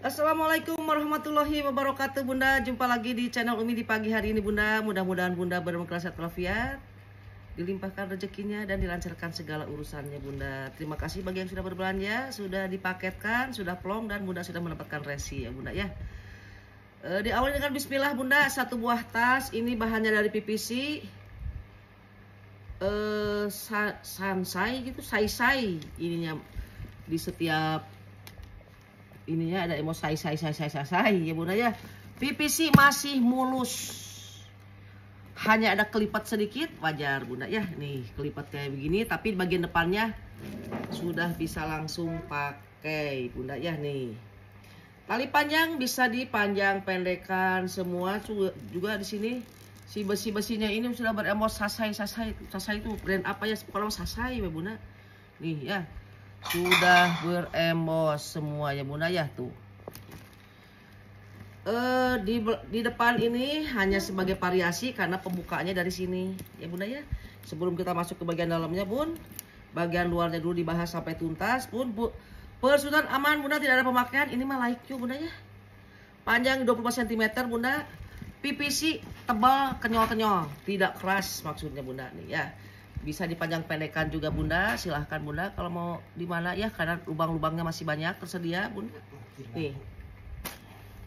Assalamualaikum warahmatullahi wabarakatuh Bunda. Jumpa lagi di channel Umi di pagi hari ini Bunda. Mudah-mudahan Bunda bermegah sehat walafiat, dilimpahkan rezekinya dan dilancarkan segala urusannya Bunda. Terima kasih bagi yang sudah berbelanja, sudah dipaketkan, sudah plong, dan Bunda sudah mendapatkan resi ya Bunda ya. Diawali dengan bismillah Bunda. Satu buah tas, ini bahannya dari PVC, sansai gitu, sai ininya di setiap ininya ada sai ya Bunda ya. PVC masih mulus, hanya ada kelipat sedikit, wajar Bunda ya. Nih kelipat kayak begini, tapi bagian depannya sudah bisa langsung pakai Bunda ya. Nih tali panjang bisa dipanjang pendekkan semua juga di sini. Si besi-besinya ini sudah beremos sasai itu brand apa ya, kalau sasai ya Bunda. Nih ya, sudah berembos semua ya Bunda ya tuh. Di depan ini hanya sebagai variasi karena pembukaannya dari sini ya Bunda ya. Sebelum kita masuk ke bagian dalamnya Bun, bagian luarnya dulu dibahas sampai tuntas Bun. Persusunan aman Bunda, tidak ada pemakaian. Ini mah like you Bunda ya. Panjang 24 cm Bunda. PVC tebal, kenyal-kenyal, tidak keras maksudnya Bunda nih ya. Bisa dipanjang pendekkan juga Bunda, silahkan Bunda kalau mau di mana ya, karena lubang-lubangnya masih banyak tersedia Bunda. Nih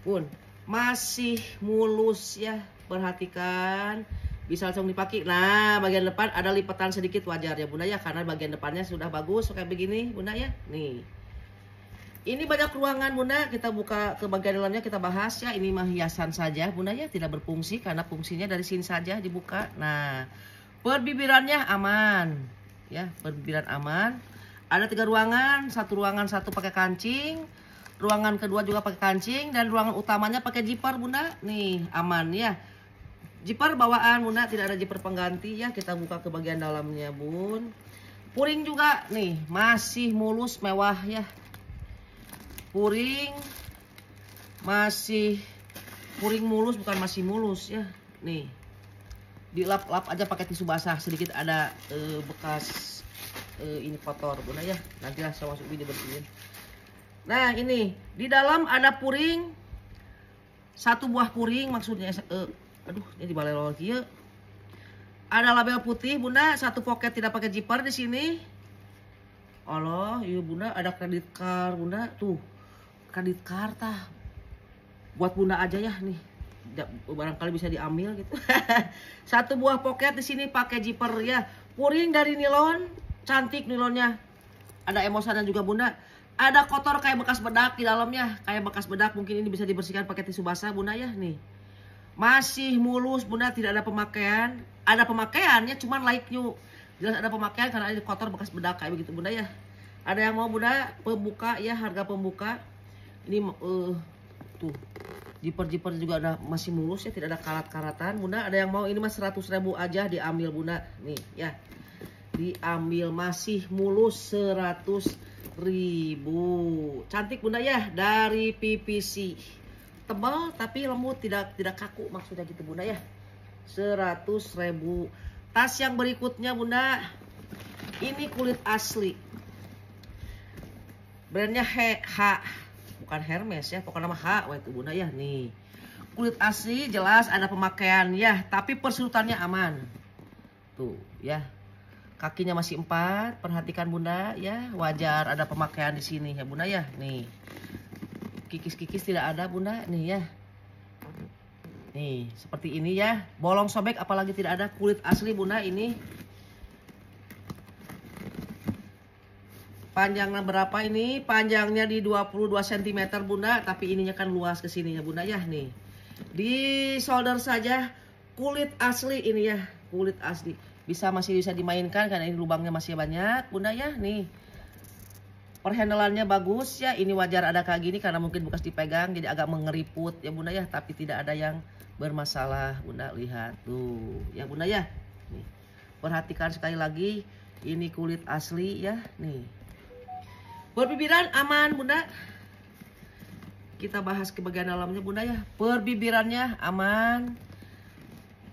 Bun, masih mulus ya, perhatikan, bisa langsung dipakai. Nah bagian depan ada lipatan sedikit, wajar ya Bunda ya, karena bagian depannya sudah bagus kayak begini Bunda ya. Nih ini banyak ruangan Bunda, kita buka ke bagian dalamnya, kita bahas ya. Ini mah hiasan saja Bunda ya, tidak berfungsi karena fungsinya dari sini saja dibuka. Nah perbibirannya aman ya, perbibiran aman. Ada 3 ruangan, satu pakai kancing, ruangan kedua juga pakai kancing, dan ruangan utamanya pakai zipper Bunda. Nih aman ya, zipper bawaan Bunda, tidak ada zipper pengganti ya. Kita buka ke bagian dalamnya Bun. Puring juga nih masih mulus, mewah ya. Puring mulus, bukan masih mulus ya. Nih dilap-lap aja pakai tisu basah, sedikit ada bekas ini kotor Bunda ya. Nantilah saya masuk video bersihin. Nah ini di dalam ada puring, 1 buah puring maksudnya. Aduh ini dibalik lagi ya. Ada label putih Bunda, 1 pocket tidak pakai zipper di sini. Allah, iya Bunda, ada kredit card Bunda tuh. Kredit card tah buat Bunda aja ya nih, barangkali bisa diambil gitu. 1 buah pocket di sini pakai zipper ya. Puring dari nilon, cantik nilonnya. Ada emosannya juga Bunda. Ada kotor kayak bekas bedak di dalamnya, kayak bekas bedak, mungkin ini bisa dibersihkan pakai tisu basah Bunda ya. Nih masih mulus Bunda, tidak ada pemakaian. Ada pemakaiannya cuman like new, jelas ada pemakaian karena ini kotor bekas bedak kayak begitu Bunda ya. Ada yang mau Bunda pembuka ya, harga pembuka ini tuh zipper juga ada, masih mulus ya, tidak ada karat-karatan Bunda. Ada yang mau ini mas 100.000 aja diambil Bunda. Nih ya, diambil, masih mulus 100.000. Cantik Bunda ya, dari PVC, tebal tapi lembut, tidak kaku maksudnya gitu Bunda ya. 100.000. Tas yang berikutnya Bunda, ini kulit asli, brandnya bukan Hermes ya, pokoknya nama H itu Bunda ya. Nih kulit asli, jelas ada pemakaian ya, tapi persusutannya aman tuh ya. Kakinya masih 4, perhatikan Bunda ya, wajar ada pemakaian di sini ya Bunda ya. Nih kikis tidak ada Bunda nih ya. Nih seperti ini ya, bolong sobek apalagi tidak ada, kulit asli Bunda. Ini panjangnya berapa ini? Panjangnya di 22 cm Bunda, tapi ininya kan luas ke sini ya Bunda ya. Nih di solder saja, kulit asli ini ya, kulit asli. Masih bisa dimainkan karena ini lubangnya masih banyak Bunda ya. Nih perhandelannya bagus ya, ini wajar ada kayak gini karena mungkin bekas dipegang jadi agak mengeriput ya Bunda ya, tapi tidak ada yang bermasalah Bunda. Lihat tuh ya Bunda ya. Nih perhatikan sekali lagi, ini kulit asli ya. Nih perbibiran aman Bunda. Kita bahas ke bagian dalamnya Bunda ya. Perbibirannya aman.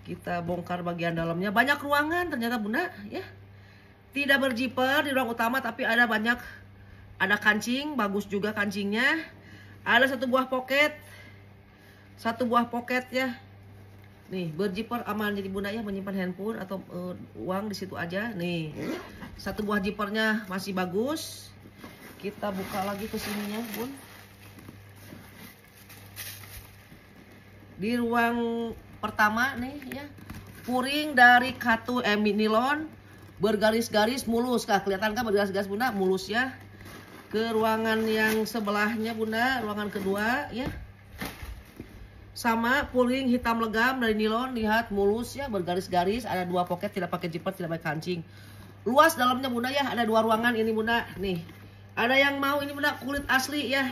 Kita bongkar bagian dalamnya. Banyak ruangan ternyata Bunda ya. Tidak berzipper di ruang utama, tapi ada kancing, bagus juga kancingnya. Ada satu buah pocket. Satu buah pocket ya. Nih, berzipper aman. Jadi bunda ya menyimpan handphone atau uang di situ aja. Nih, satu buah zippernya masih bagus. Kita buka lagi ke sininya, bun. Di ruang pertama nih ya, puring dari katu nilon bergaris-garis mulus. Kak, kelihatan kan bergaris-garis bunda? Mulus ya. Ke ruangan yang sebelahnya bunda, ruangan kedua ya. Sama puring hitam legam dari nilon, lihat mulus ya, bergaris-garis. Ada dua pocket, tidak pakai zipper, tidak pakai kancing. Luas dalamnya bunda ya, ada dua ruangan ini bunda. Nih, ada yang mau ini bunda kulit asli ya.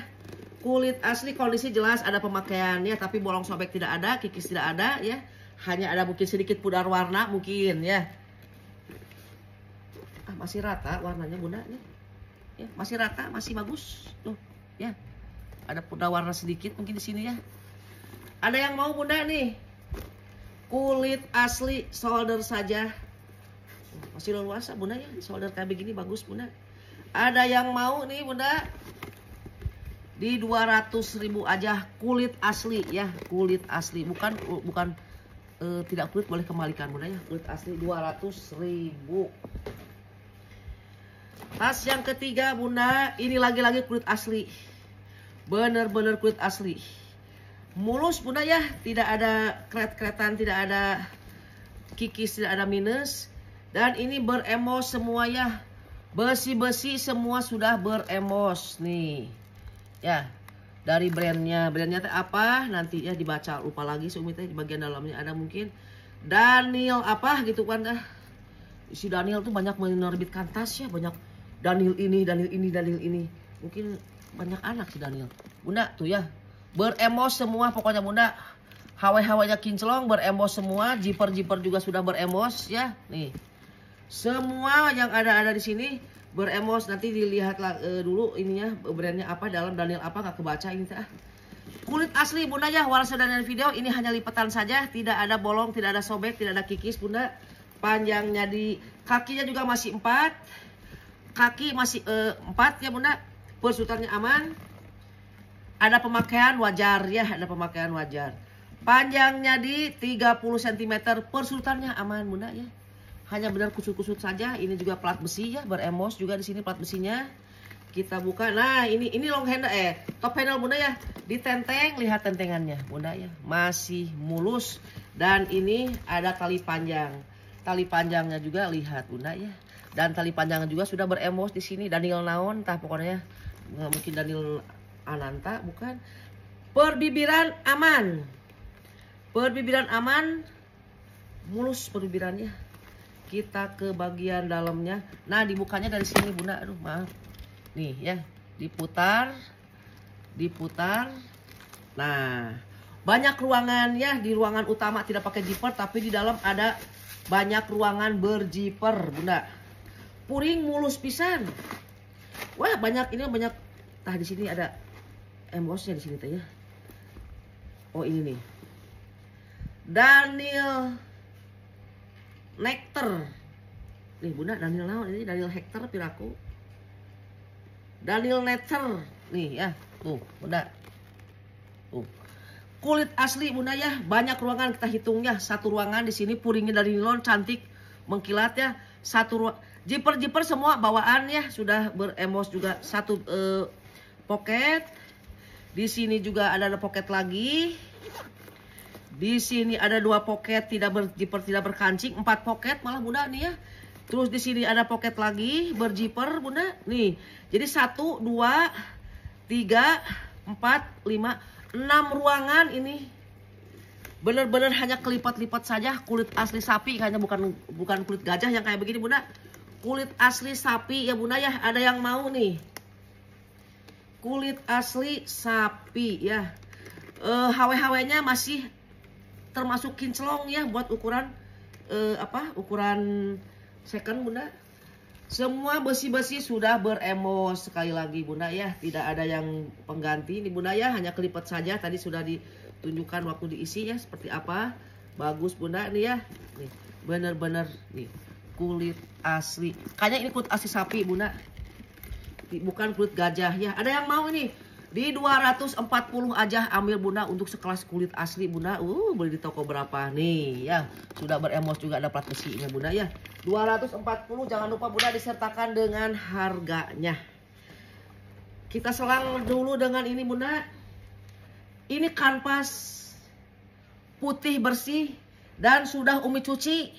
Kulit asli, kondisi jelas, ada pemakaian ya, tapi bolong sobek tidak ada, kikis tidak ada ya. Hanya ada mungkin sedikit pudar warna mungkin ya. Masih rata warnanya bunda nih. Ya, masih rata, masih bagus. Tuh, ya. Ada pudar warna sedikit mungkin di sini ya. Ada yang mau bunda nih? Kulit asli solder saja. Masih leluasa bunda ya, solder kayak begini bagus bunda. Ada yang mau nih bunda? Di 200.000 aja, kulit asli ya, kulit asli, bukan tidak kulit, boleh kembalikan bunda ya, kulit asli 200.000. Tas yang ketiga bunda, ini lagi-lagi kulit asli, bener-bener kulit asli, mulus bunda ya, tidak ada keret-keretan, tidak ada kikis, tidak ada minus, dan ini beremos semua ya, besi-besi semua sudah beremos nih. Ya, dari brandnya apa nanti ya dibaca, lupa lagi seumurnya. Di bagian dalamnya ada mungkin Daniel apa gitu kan dah. Si Daniel tuh banyak menerbitkan tas ya, banyak Daniel ini, Daniel ini, Daniel ini. Mungkin banyak anak si Daniel. Bunda tuh ya, beremos semua pokoknya bunda. Hawai-hawainya kinclong beremos semua, zipper juga sudah beremos ya. Nih. Semua yang ada di sini beremos, nanti dilihatlah dulu ininya brandnya apa, dalam Daniel apa, nggak kebaca ini teh. Kulit asli bunda ya, walau sudah dari video ini hanya lipatan saja, tidak ada bolong, tidak ada sobek, tidak ada kikis bunda. Panjangnya di kakinya juga masih 4, kaki masih 4 ya bunda. Persutannya aman, ada pemakaian wajar ya, ada pemakaian wajar. Panjangnya di 30 cm, persutannya aman bunda ya. Hanya benar kusut-kusut saja. Ini juga plat besi ya, beremos juga di sini plat besinya. Kita buka. Nah, ini long handle top handle bunda ya. Ditenteng, lihat tentengannya bunda ya. Masih mulus dan ini ada tali panjang. Tali panjangnya juga lihat bunda ya. Dan tali panjangnya juga sudah beremos di sini. Daniel naon, entah pokoknya nggak mungkin Daniel Ananta, bukan. Perbibiran aman. Perbibiran aman. Mulus perbibirannya. Kita ke bagian dalamnya. Nah, dibukanya dari sini bunda. Aduh maaf. Nih ya, diputar. Nah, banyak ruangan ya. Di ruangan utama tidak pakai zipper, tapi di dalam ada banyak ruangan berzipper bunda. Puring mulus pisan. Wah, banyak ini banyak. Tah di sini ada emosnya di sini teh ya. Oh, ini nih. Daniel Nectar. Nih bunda, Daniel naon ini, Daniel Hector piraku. Daniel Nectar. Nih ya, tuh bunda. Tuh. Kulit asli bunda ya, banyak ruangan kita hitung ya. Satu ruangan di sini puringnya dari nilon cantik mengkilat ya. Satu ruang zipper semua bawaan ya, sudah beremos juga. Satu pocket. Di sini juga ada pocket lagi. Di sini ada 2 pocket tidak berzipper, tidak berkancing, 4 pocket malah bunda nih ya. Terus di sini ada pocket lagi berzipper bunda. Nih. Jadi 1 2 3 4 5 6 ruangan ini. Bener-bener hanya kelipat-lipat saja, kulit asli sapi, hanya bukan kulit gajah yang kayak begini bunda. Kulit asli sapi ya bunda ya. Ada yang mau nih. Kulit asli sapi ya. Hawe-hawenya masih termasuk kinclong ya, buat ukuran ukuran second bunda. Semua besi-besi sudah beremos sekali lagi bunda ya, tidak ada yang pengganti ini bunda ya, hanya kelipat saja. Tadi sudah ditunjukkan waktu diisi ya seperti apa. Bagus bunda nih ya. Nih, bener-bener nih kulit asli. Kayaknya ini kulit asli sapi bunda. Bukan kulit gajah ya. Ada yang mau ini Di 240 aja ambil bunda untuk sekelas kulit asli bunda. Beli di toko berapa nih ya. Sudah beremos juga ada plat besinya bunda ya. 240, jangan lupa bunda disertakan dengan harganya. Kita selang dulu dengan ini bunda. Ini kanvas putih bersih dan sudah Umi cuci.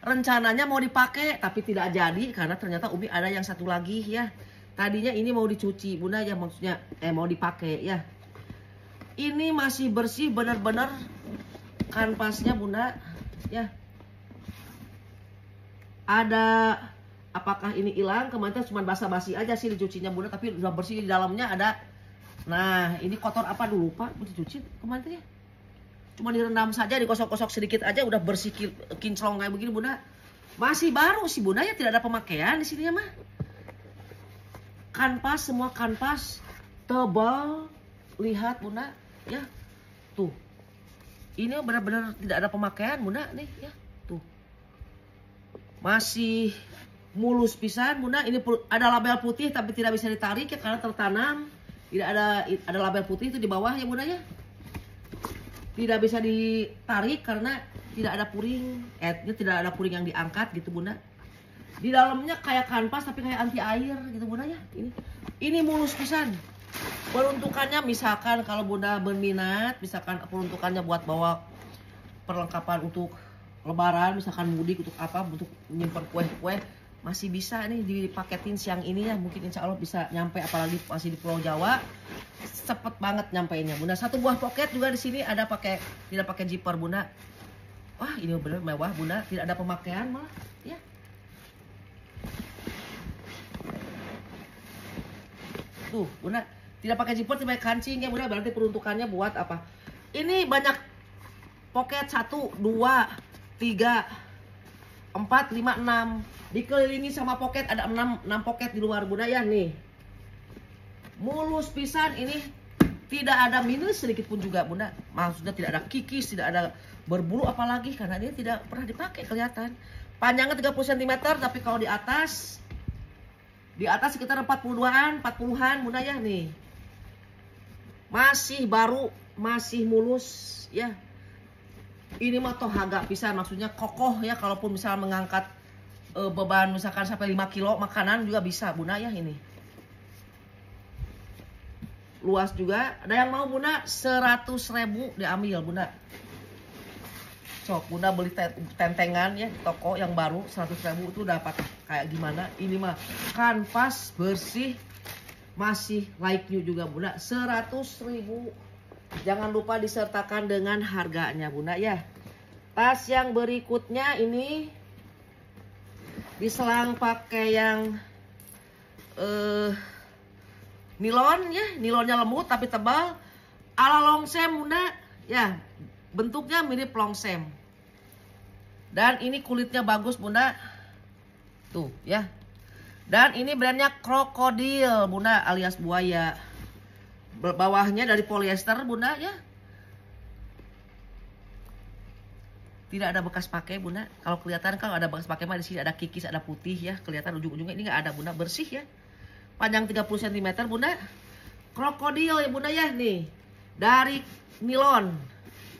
Rencananya mau dipakai tapi tidak jadi karena ternyata Umi ada yang satu lagi ya. Tadinya ini mau dicuci bunda ya, maksudnya mau dipakai ya. Ini masih bersih benar-benar kanvasnya bunda ya. Ada, apakah ini hilang? Kemarin cuma basa-basi aja sih dicucinya bunda, tapi udah bersih di dalamnya ada. Nah ini kotor apa dulu pak? Mau dicuci kemarin ya. Cuma direndam saja, digosok-gosok sedikit aja udah bersih kinclong kayak begini bunda. Masih baru sih bunda ya, tidak ada pemakaian di sini ya mah. Kanvas, semua kanvas tebal, lihat bunda ya, tuh ini benar-benar tidak ada pemakaian bunda nih ya, tuh masih mulus pisan bunda. Ini ada label putih tapi tidak bisa ditarik ya karena tertanam, tidak ada label putih itu di bawah ya bunda ya, tidak bisa ditarik karena tidak ada puring, tidak ada puring yang diangkat gitu bunda. Di dalamnya kayak kanvas tapi kayak anti air gitu bunda ya. Ini mulus pisan. Peruntukannya misalkan kalau bunda berminat, misalkan peruntukannya buat bawa perlengkapan untuk lebaran, misalkan mudik untuk apa, untuk menyimpan kue-kue, masih bisa nih dipaketin siang ini ya. Mungkin insya Allah bisa nyampe, apalagi masih di Pulau Jawa, cepet banget nyampeinnya bunda. Satu buah poket juga di sini ada tidak pakai zipper bunda. Wah ini bener mewah bunda, tidak ada pemakaian malah ya. Tuh bunda, tidak pakai zipper, tidak pakai kancing ya bunda, berarti peruntukannya buat apa? Ini banyak poket, 1, 2, 3, 4, 5, 6. Dikelilingi sama poket, ada 6 poket di luar bunda ya nih. Mulus pisan ini, tidak ada minus sedikit pun juga bunda. Maksudnya tidak ada kikis, tidak ada berbulu apalagi karena ini tidak pernah dipakai kelihatan. Panjangnya 30 cm tapi kalau di atas sekitar 40-an bunda ya nih. Masih baru, masih mulus ya. Ini mah toh agak pisan, maksudnya kokoh ya, kalaupun misalnya mengangkat beban misalkan sampai 5 kilo makanan juga bisa bunda ya ini. Luas juga, ada yang mau bunda 100.000 diambil bunda. Sok bunda beli tentengan ya di toko yang baru 100.000 itu dapat kayak gimana. Ini mah kanvas bersih, masih like new juga bunda, 100.000. Jangan lupa disertakan dengan harganya bunda ya. Tas yang berikutnya ini diselang pakai yang nilon ya, nilonnya lembut tapi tebal, ala longsem bunda ya, bentuknya mirip longsem. Dan ini kulitnya bagus bunda, tuh ya. Dan ini brandnya krokodil bunda alias buaya. Bawahnya dari polyester bunda ya. Tidak ada bekas pakai bunda. Kalau kelihatan kalau ada bekas pakai mah di sini ada kikis, ada putih ya. Kelihatan ujung-ujungnya, ini nggak ada bunda, bersih ya. Panjang 30 cm bunda. Krokodil ya bunda ya nih. Dari nilon.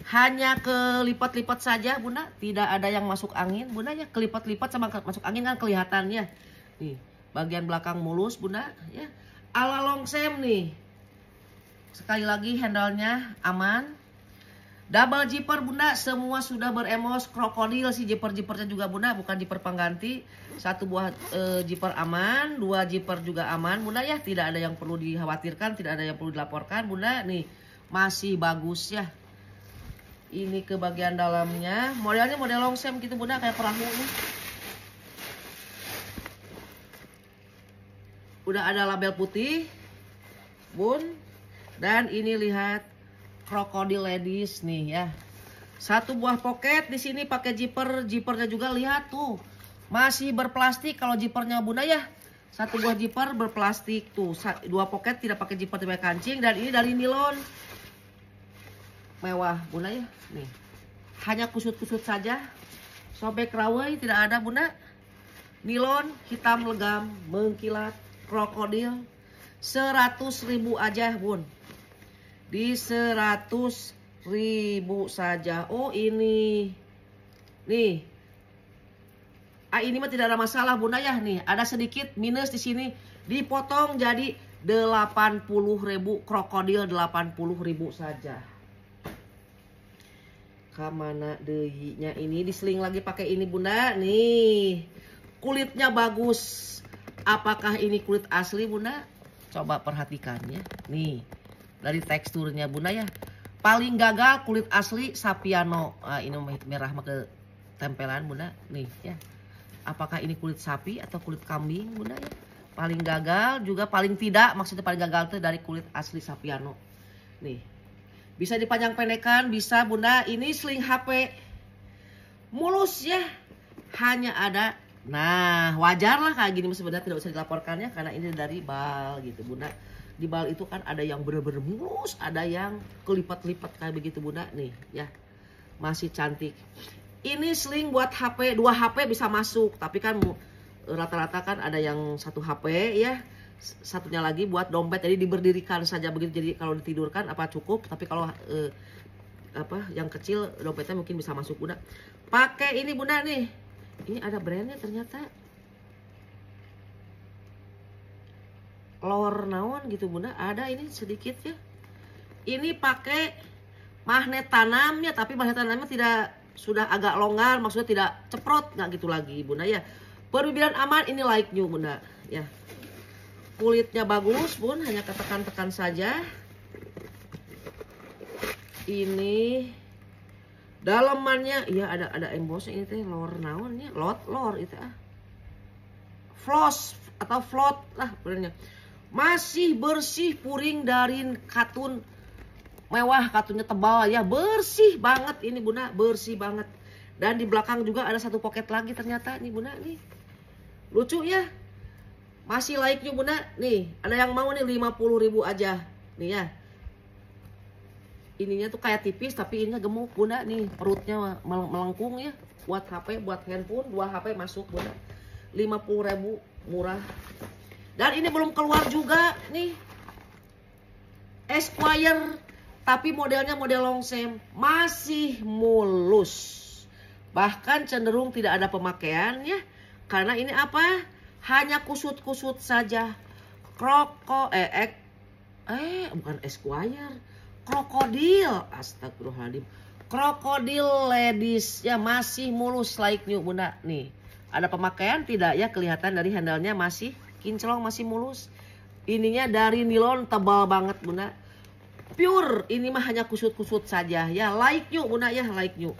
Hanya kelipat-lipat saja bunda, tidak ada yang masuk angin bunda ya. Kelipat-lipat sama masuk angin kan kelihatannya. Nih, bagian belakang mulus bunda ya. Ala longsem nih. Sekali lagi handle-nya aman. Double zipper bunda, semua sudah beremos krokodil sih zipper-zippernya juga bunda, bukan zipper pengganti. 1 buah zipper aman, 2 zipper juga aman bunda ya. Tidak ada yang perlu dikhawatirkan, tidak ada yang perlu dilaporkan bunda. Nih, masih bagus ya. Ini ke bagian dalamnya, modelnya model longsem gitu bunda, kayak perahu nih. Udah ada label putih bun. Dan ini lihat krokodil ladies nih ya. 1 buah poket di sini pakai zipper, zippernya juga lihat tuh. Masih berplastik kalau zippernya bunda ya. 1 buah zipper berplastik tuh. 2 poket tidak pakai zipper, tidak pakai kancing, dan ini dari nilon. Mewah bunda ya nih, hanya kusut-kusut saja, sobek rawai tidak ada bunda. Nilon hitam legam mengkilat, krokodil 100.000 aja bun. Di 100.000 saja. Oh ini nih, ini mah tidak ada masalah bunda ya. Nih ada sedikit minus di sini, dipotong jadi 80.000, krokodil 80.000 saja. Kamana dehinya ini diseling lagi pakai ini bunda. Nih kulitnya bagus. Apakah ini kulit asli bunda? Coba perhatikan ya. Nih dari teksturnya bunda ya. Paling gagal kulit asli Sapiano. Ini merah ke tempelan bunda. Nih ya. Apakah ini kulit sapi atau kulit kambing bunda ya? Paling gagal juga paling tidak, maksudnya paling gagal itu dari kulit asli Sapiano. Nih. Bisa dipanjang pendekan, bisa bunda. Ini sling HP. Mulus ya. Hanya ada. Nah wajar lah kayak gini sebenarnya tidak usah dilaporkannya. Karena ini dari bal gitu bunda. Di bal itu kan ada yang bener-bener mulus. Ada yang kelipat-lipat kayak begitu bunda. Nih ya. Masih cantik. Ini sling buat HP. 2 HP bisa masuk. Tapi kan rata-rata kan ada yang 1 HP ya. Satunya lagi buat dompet, jadi diberdirikan saja begitu. Jadi kalau ditidurkan apa cukup, tapi kalau yang kecil dompetnya mungkin bisa masuk bunda. Pakai ini bunda nih. Ini ada brandnya ternyata. Lor naon gitu bunda. Ada ini sedikit ya. Ini pakai magnet tanamnya, tapi magnet tanamnya tidak, sudah agak longgar, maksudnya tidak ceprot, nggak gitu lagi bunda ya. Perbibiran aman, ini like new bunda ya. Kulitnya bagus bun, hanya ketekan-tekan saja. Ini dalamannya ya ada embossnya. Ini teh lor naonnya, lor itu floss atau float lah benernya. Masih bersih, puring dari katun mewah, katunnya tebal ya, bersih banget ini bunda, bersih banget. Dan di belakang juga ada 1 pocket lagi ternyata nih bunda nih. Lucu ya. Masih like-nya bunda. Nih ada yang mau nih 50.000 aja. Nih ya. Ininya tuh kayak tipis tapi ininya gemuk bunda. Nih perutnya melengkung ya. Buat HP, buat handphone, 2 HP masuk bunda. 50.000 murah. Dan ini belum keluar juga nih. Esquire. Tapi modelnya model longsem. Masih mulus. Bahkan cenderung tidak ada pemakaian ya. Karena ini apa? Hanya kusut-kusut saja. Bukan Esquire. Krokodil. Astagfirullahaladzim. Krokodil ladies. Ya masih mulus like new bunda. Nih. Ada pemakaian tidak ya? Kelihatan dari handle-nya masih kinclong, masih mulus. Ininya dari nilon tebal banget bunda. Pure. Ini mah hanya kusut-kusut saja. Ya like new bunda ya. Like new.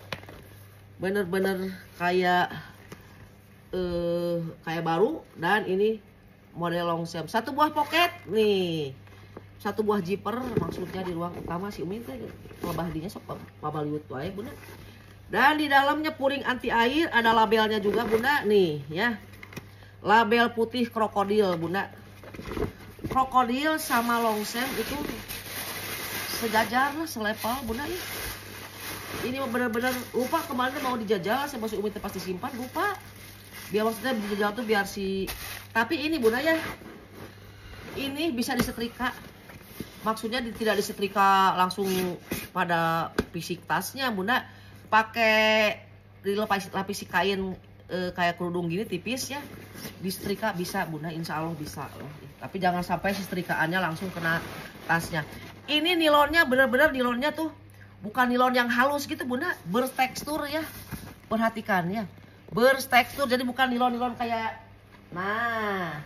Bener-bener kayak baru. Dan ini model longsem. 1 buah pocket nih, 1 buah zipper, maksudnya di ruang utama si Umi teh pelebahdinya sok pabaliut wae bunda. Dan di dalamnya puring anti air, ada labelnya juga bunda nih ya. Label putih krokodil bunda. Krokodil sama longsem itu sejajar lah, selevel bunda ya. Ini bener-bener lupa kemarin mau dijajal sama si Umi teh pasti simpan, lupa. Biar maksudnya dijajal tuh biar si. Tapi ini bunda ya, ini bisa disetrika. Maksudnya tidak disetrika langsung pada fisik tasnya bunda. Pakai dilapisi kain kayak kerudung gini tipis ya. Disetrika bisa bunda, insya Allah bisa loh. Tapi jangan sampai setrikaannya langsung kena tasnya. Ini nilonnya bener-bener nilonnya tuh bukan nilon yang halus gitu bunda, bertekstur ya. Perhatikan ya. Bertekstur, jadi bukan nilon-nilon kayak. Nah,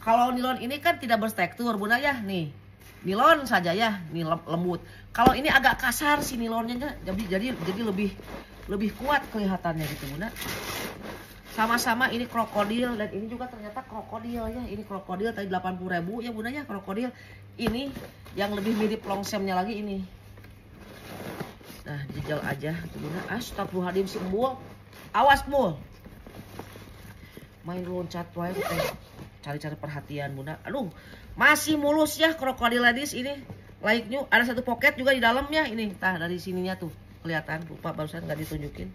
kalau nilon ini kan tidak bertekstur bunda ya. Nih nilon saja ya, nih lembut. Kalau ini agak kasar si nilonnya, jadi lebih kuat kelihatannya gitu bunda. Sama-sama ini krokodil, dan ini juga ternyata krokodil ya. Ini krokodil tadi 80.000 ya bunda ya, krokodil. Ini yang lebih mirip longsemnya lagi ini. Nah jejal aja bunda. Astagfirullahaladzim si Embul. Awas mul. Main loncat wae cari-cari perhatian bunda. Aduh, masih mulus ya krokodil ladies ini. Like new, ada 1 pocket juga di dalamnya ini. Tah dari sininya tuh kelihatan. Lupa barusan nggak ditunjukin.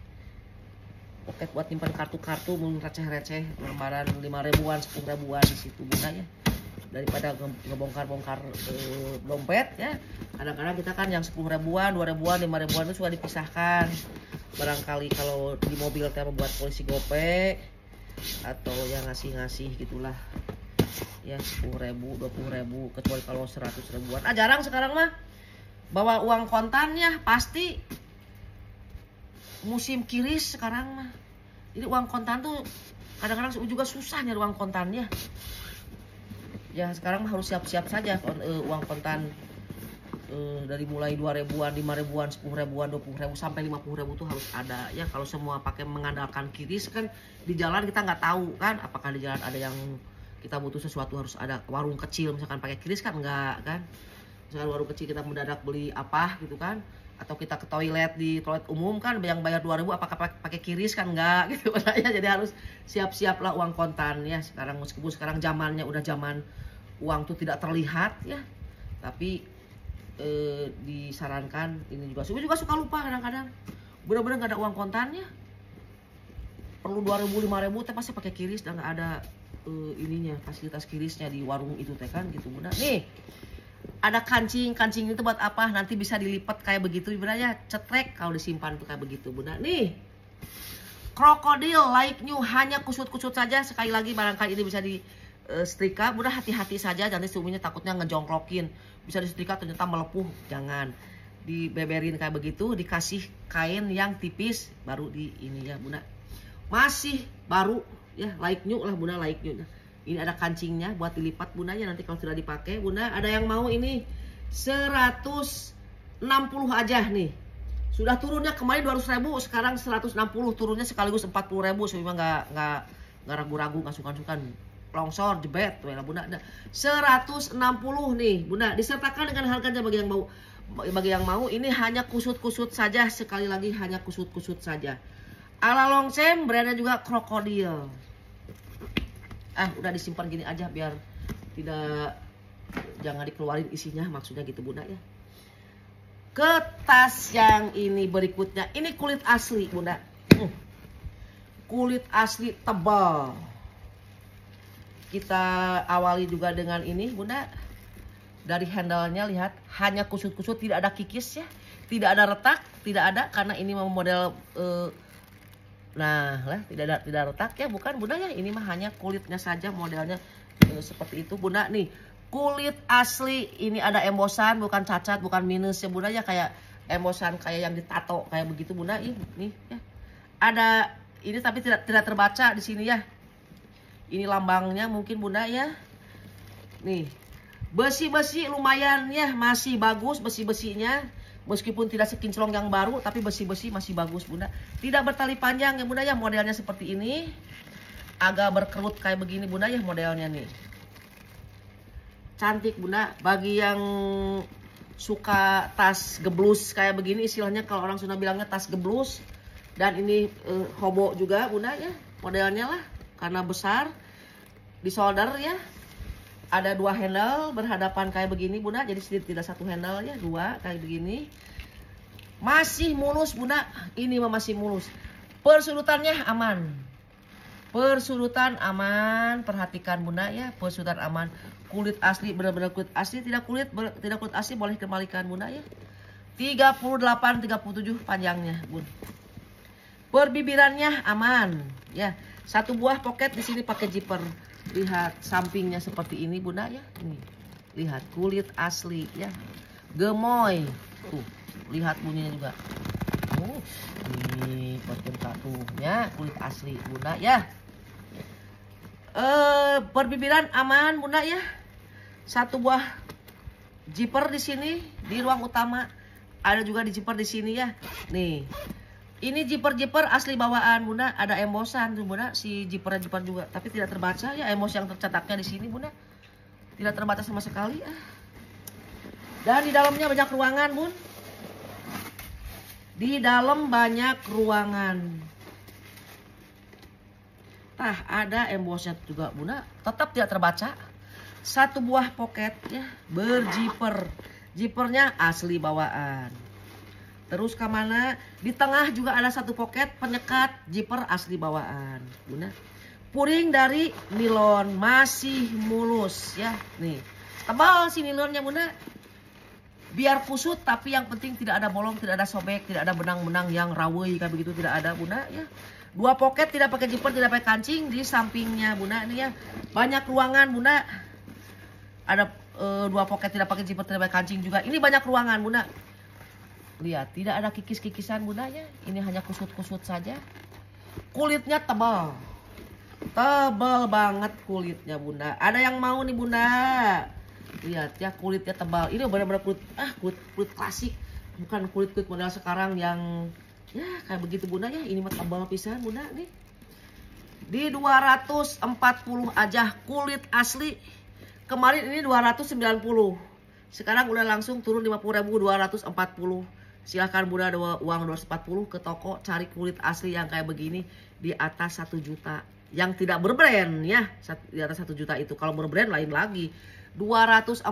Pocket buat nyimpan kartu-kartu, receh-receh, lembaran 5 ribuan, 10 ribuan di situ bunda ya. daripada ngebongkar-bongkar dompet ya. Kadang-kadang kita kan yang 10 ribuan, 2 ribuan, 5 ribuan itu suka dipisahkan. Barangkali kalau di mobil kita membuat polisi gope atau yang ngasih-ngasih gitulah. Ya 10 ribu, 20 ribu, kecuali kalau 100 ribuan. Jarang sekarang mah bawa uang kontannya, pasti musim kiris sekarang mah. Jadi uang kontan tuh kadang-kadang juga susah nyari uang kontannya. Ya sekarang mah harus siap-siap saja uang kontan dari mulai 2 ribuan, 5 ribuan, 10 ribuan, 20 ribu sampai 50 ribu tuh harus ada ya. Kalau semua pakai mengandalkan kiris kan di jalan kita nggak tahu kan apakah di jalan ada yang kita butuh sesuatu harus ada warung kecil misalkan pakai kiris kan enggak kan. Misalkan warung kecil kita mendadak beli apa gitu kan, atau kita ke toilet di toilet umum kan yang bayar 2 ribu apakah pakai kiris kan enggak gitu ya. Jadi harus siap-siap lah uang kontan ya. Sekarang meskipun sekarang zamannya udah zaman uang tuh tidak terlihat ya, tapi disarankan ini juga. Saya juga suka lupa kadang-kadang bener-bener nggak ada uang kontannya, perlu 2 ribu 5 ribu teh pasti pakai kiris dan nggak ada ininya fasilitas kirisnya di warung itu teh kan gitu bunda. Nih ada kancing itu buat apa, nanti bisa dilipat kayak begitu bunda ya, cetrek kalau disimpan tuh kayak begitu bunda. Nih krokodil like new, hanya kusut-kusut saja. Sekali lagi barangkali ini bisa di setrika bunda, hati-hati saja, nanti suaminya takutnya ngejongklokin, bisa disetrika ternyata melepuh. Jangan dibeberin kayak begitu, dikasih kain yang tipis baru di ini ya bunda. Masih baru ya, like new lah bunda, like new. Ini ada kancingnya buat dilipat bundanya nanti kalau sudah dipakai bunda. Ada yang mau ini 160 aja nih, sudah turunnya kemarin 200 ribu, sekarang 160, turunnya sekaligus 40 ribu. Saya memang nggak ragu-ragu, nggak sukan-sukan longsor jebet tuh ya bunda. 160 nih bunda, disertakan dengan harganya bagi yang mau. Ini hanya kusut-kusut saja, sekali lagi hanya kusut-kusut saja. Ala longsem, brandnya juga krokodil. Udah disimpan gini aja biar tidak, jangan dikeluarin isinya, maksudnya gitu bunda ya. Ke tas yang ini berikutnya, ini kulit asli bunda. Kulit asli tebal. Kita awali juga dengan ini bunda. Dari handle-nya lihat, hanya kusut-kusut, tidak ada kikis ya, tidak ada retak, tidak ada, karena ini model tidak retak ya, bukan bunda ya. Ini mah hanya kulitnya saja, modelnya seperti itu bunda. Nih kulit asli, ini ada embosan, bukan cacat, bukan minus ya bunda ya, kayak embosan kayak yang ditato kayak begitu bunda. Ini ya, ada ini tapi tidak terbaca di sini ya. Ini lambangnya mungkin bunda ya. Nih besi-besi lumayan ya, masih bagus besi-besinya. Meskipun tidak sekinclong yang baru, tapi besi-besi masih bagus bunda. Tidak bertali panjang ya bunda ya, modelnya seperti ini. Agak berkerut kayak begini bunda ya modelnya nih. Cantik bunda. Bagi yang suka tas geblus kayak begini, istilahnya kalau orang Sunda bilangnya tas geblus. Dan ini hobo juga bunda ya, modelnya lah. Karena besar, di solder ya. Ada 2 handle berhadapan kayak begini bunda, jadi tidak 1 handle ya, 2 kayak begini. Masih mulus bunda, ini masih mulus. Persudutannya aman, persudutan aman, perhatikan bunda ya, persudutan aman. Kulit asli, benar-benar kulit asli, tidak kulit asli boleh kembalikan bunda ya. 38-37 panjangnya bun. Perbibirannya aman ya. 1 buah pocket di sini pakai zipper. Lihat sampingnya seperti ini bunda ya. Nih, lihat kulit asli ya. Gemoy. Tuh, lihat bunyinya juga. Ini bagian satunya kulit asli bunda ya. Perbibiran aman bunda ya. 1 buah zipper di sini di ruang utama. Ada juga di zipper di sini ya. Nih. Ini zipper asli bawaan bunda, ada embosan tuh bunda, si zipper juga, tapi tidak terbaca ya embos yang tercetaknya di sini bunda, tidak terbaca sama sekali. Dan di dalamnya banyak ruangan bun, di dalam banyak ruangan. Ada embosnya juga bunda, tetap tidak terbaca. 1 buah pocket ya, berzipper, zippernya asli bawaan. Terus ke mana? Di tengah juga ada 1 pocket penyekat zipper asli bawaan. Bunda. Puring dari nilon, masih mulus ya. Nih, tebal si nilonnya Bunda. Biar kusut tapi yang penting tidak ada bolong, tidak ada sobek, tidak ada benang-benang yang rawei kayak begitu, tidak ada Bunda ya. 2 poket, tidak pakai zipper, tidak pakai kancing di sampingnya Bunda ini ya. Banyak ruangan Bunda. Ada 2 poket tidak pakai zipper, tidak pakai kancing juga. Ini banyak ruangan Bunda. Lihat, tidak ada kikis-kikisan Bunda ya. Ini hanya kusut-kusut saja. Kulitnya tebal. Tebal banget kulitnya Bunda. Ada yang mau nih Bunda? Lihat ya, kulitnya tebal. Ini benar-benar kulit klasik. Bukan kulit model sekarang yang ya kayak begitu Bunda ya. Ini mah tebal pisan Bunda nih. Di 240 aja kulit asli. Kemarin ini 290. Sekarang udah langsung turun 50.000, 240. Silahkan Bunda ada uang 240 ke toko cari kulit asli yang kayak begini di atas 1 juta. Yang tidak berbrand ya, di atas 1 juta itu. Kalau berbrand lain lagi. 240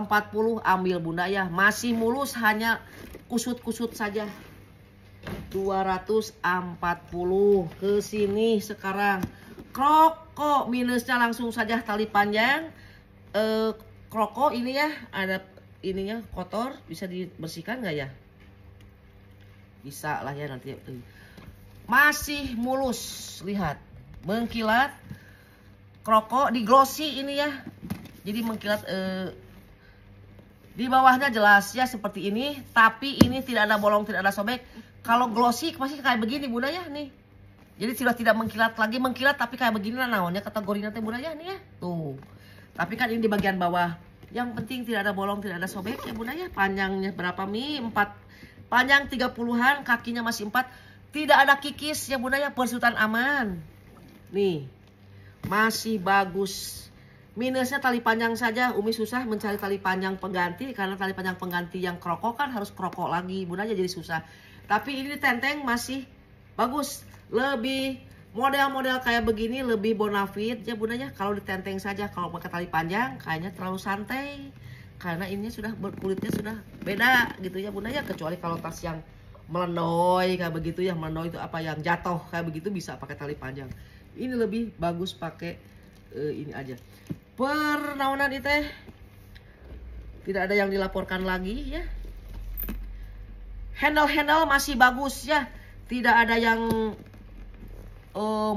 ambil Bunda ya. Masih mulus, hanya kusut-kusut saja. 240 ke sini sekarang. Kroko minusnya langsung saja tali panjang. Kroko ini ya, ada ininya kotor, bisa dibersihkan nggak ya? Bisa lah ya nanti. Masih mulus, lihat. Mengkilat. Kroko di glossy ini ya. Jadi mengkilat di bawahnya jelas ya seperti ini. Tapi ini tidak ada bolong, tidak ada sobek. Kalau glossy masih kayak begini Bunda ya nih. Jadi sudah tidak mengkilat lagi. Mengkilat tapi kayak begini lah naonnya kategorinya teh Bunda ya nih ya. Tuh. Tapi kan ini di bagian bawah. Yang penting tidak ada bolong, tidak ada sobek ya Bunda ya. Panjangnya berapa Mi? 4. Panjang 30-an, kakinya masih 4. Tidak ada kikis ya Bunda ya. Persutan aman. Nih, masih bagus. Minusnya tali panjang saja. Umi susah mencari tali panjang pengganti. Karena tali panjang pengganti yang kroko kan harus kroko lagi. Bunda aja jadi susah. Tapi ini tenteng masih bagus. Lebih model-model kayak begini lebih bonafit ya Bunda ya. Kalau ditenteng saja. Kalau pakai tali panjang kayaknya terlalu santai. Karena ini sudah kulitnya sudah beda gitu ya Bunda ya. Kecuali kalau tas yang melendoy kayak begitu ya. Melendoy itu apa yang jatuh kayak begitu bisa pakai tali panjang. Ini lebih bagus pakai ini aja. Pernaonan itu tidak ada yang dilaporkan lagi ya. Handle masih bagus ya. Tidak ada yang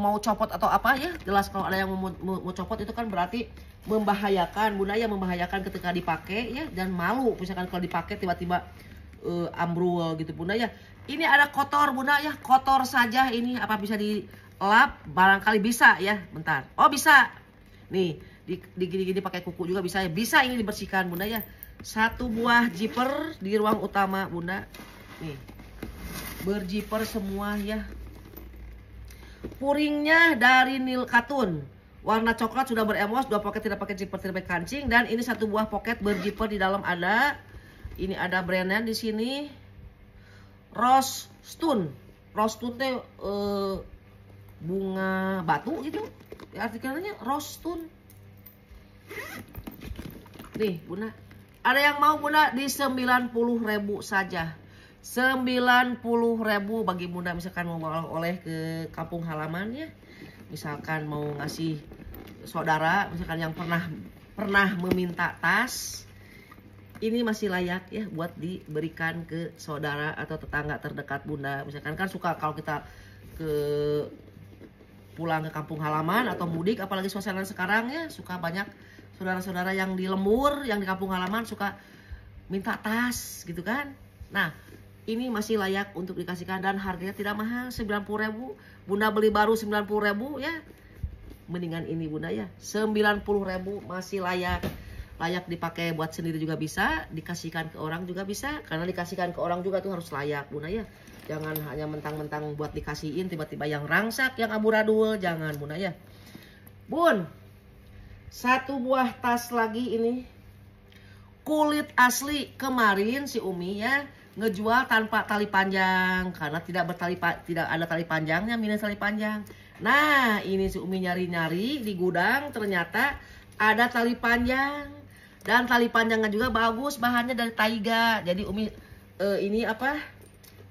mau copot atau apa ya. Jelas kalau ada yang mau copot itu kan berarti membahayakan Bunda ya. Membahayakan ketika dipakai ya. Dan malu misalkan kalau dipakai tiba-tiba ambrol gitu Bunda ya. Ini ada kotor Bunda ya. Kotor saja ini apa bisa dilap? Barangkali bisa ya. Bentar. Oh bisa. Nih digini-gini pakai kuku juga bisa ya. Bisa ini dibersihkan Bunda ya. 1 buah zipper di ruang utama Bunda. Nih. Berzipper semua ya. Puringnya dari nil katun. Warna coklat sudah beremos. 2 poket tidak pakai zipper, tidak pakai kancing. Dan ini 1 buah poket berzipper di dalam ada. Ini ada brandnya di sini. Rose Stone. Rose Stone teh bunga batu gitu. Ya, artikelnya Rose Stone. Nih Bunda. Ada yang mau Bunda di 90.000 saja. 90.000 bagi Bunda misalkan mau oleh ke kampung halaman ya. Misalkan mau ngasih saudara misalkan yang pernah meminta tas. Ini masih layak ya buat diberikan ke saudara atau tetangga terdekat Bunda. Misalkan kan suka kalau kita pulang ke kampung halaman atau mudik apalagi suasana sekarang ya suka banyak saudara-saudara yang di lembur, yang di kampung halaman suka minta tas gitu kan. Nah, ini masih layak untuk dikasihkan dan harganya tidak mahal, 90.000. Bunda beli baru 90.000 ya. Mendingan ini Bunda ya. 90.000 masih layak. Layak dipakai buat sendiri juga bisa, dikasihkan ke orang juga bisa. Karena dikasihkan ke orang juga tuh harus layak Bunda ya. Jangan hanya mentang-mentang buat dikasihin tiba-tiba yang rangsak, yang amburadul, jangan Bunda ya. Bun. 1 buah tas lagi ini. Kulit asli. Kemarin si Umi ya ngejual tanpa tali panjang karena tidak ada tali panjangnya, minus tali panjang. Nah, ini si Umi nyari-nyari di gudang ternyata ada tali panjang dan tali panjangnya juga bagus, bahannya dari taiga. Jadi Umi ini apa?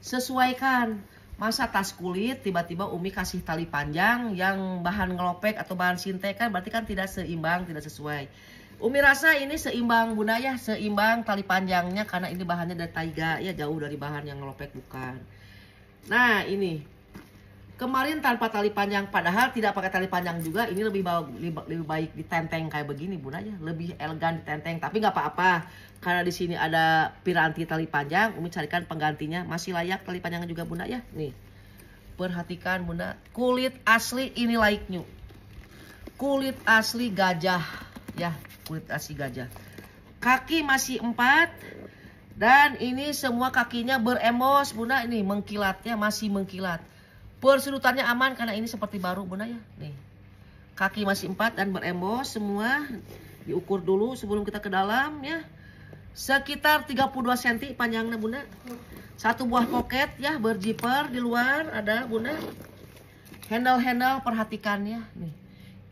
Sesuaikan Masa tas kulit tiba-tiba Umi kasih tali panjang yang bahan ngelopek atau bahan sintek kan berarti kan tidak seimbang, tidak sesuai. Umi rasa ini seimbang Bunda ya, seimbang tali panjangnya karena ini bahannya dari taiga ya, jauh dari bahan yang ngelopek bukan. Nah ini kemarin tanpa tali panjang, padahal tidak pakai tali panjang juga ini lebih baik ditenteng kayak begini Bunda ya, lebih elegan ditenteng. Tapi nggak apa-apa karena di sini ada piranti tali panjang, Umi carikan penggantinya masih layak tali panjangnya juga Bunda ya. Nih perhatikan Bunda, kulit asli ini like new, kulit asli gajah ya, kulit asli gajah. Kaki masih 4 dan ini semua kakinya beremos Bunda, ini mengkilatnya masih mengkilat. Persudutannya aman karena ini seperti baru Bunda ya. Nih. Kaki masih 4 dan berembos semua. Diukur dulu sebelum kita ke dalam ya. Sekitar 32 cm panjangnya Bunda. Satu buah pocket ya, berjiper di luar ada Bunda. Handle-handle perhatikan ya. Nih.